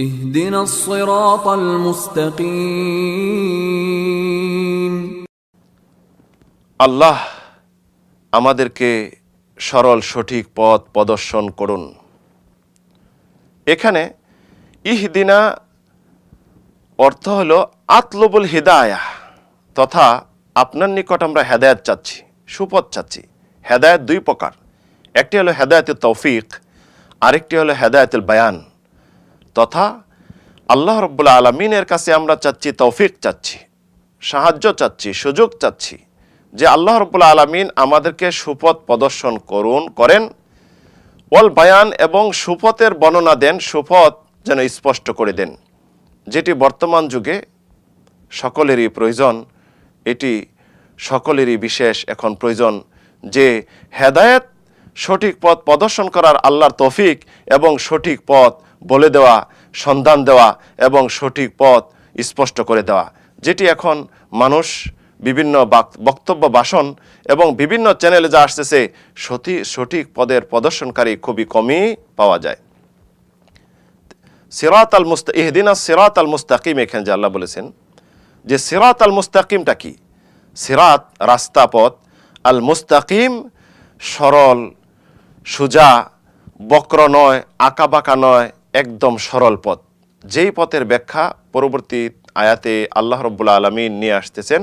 اهدنا الصراط المستقيم আল্লাহ আমাদেরকে সরল সঠিক পথ প্রদর্শন করুন। এখানে ইহদিনা অর্থ হলো আতলবুল হিদায়াহ, তথা আপনার নিকট আমরা হেদায়েত চাচ্ছি, সুপথ চাচ্ছি। হেদায়েত দুই প্রকার, একটি হলো হেদায়েতুত তৌফিক, আরেকটি হলো হেদায়েতুল বায়ান। তথা আল্লাহ রাব্বুল আলামিনের কাছে আমরা চাচ্ছি, তৌফিক চাচ্ছি, সাহায্য চাচ্ছি, সুযোগ চাচ্ছি, যে আল্লাহ রাব্বুল আলামিন আমাদেরকে সুপথ প্রদর্শন করেন, ওয়াল বায়ান, এবং সুপথের বর্ণনা দেন, সুপথ যেন স্পষ্ট করে দেন, যেটি বর্তমান যুগে সকলেরই প্রয়োজন। এটি সকলেরই বিশেষ এখন প্রয়োজন, যে হেদায়েত, সঠিক পথ প্রদর্শন করার আল্লাহর তৌফিক, এবং সঠিক পথ বলে দেওয়া, সন্ধান দেওয়া, এবং সঠিক পথ স্পষ্ট করে দেওয়া, যেটি এখন মানুষ বিভিন্ন বক্তব্য, ভাষণ এবং বিভিন্ন চ্যানেলে যা আসতেছে, সঠিক পদের প্রদর্শনকারী খুবই কমই পাওয়া যায়। ইহদিনা সিরাত আল মুস্তাকিম, এখানে যে আল্লাহ বলেছেন যে সিরাত আল মুস্তাকিমটা কি? সিরাত রাস্তা, পথ, আল মুস্তাকিম সরল, সোজা, বক্র নয়, আঁকাবাঁকা নয়, একদম সরল পথ। যেই পথের ব্যাখ্যা পরবর্তী আয়াতে আল্লাহ রাব্বুল আলামিন নিয়ে আসতেছেন।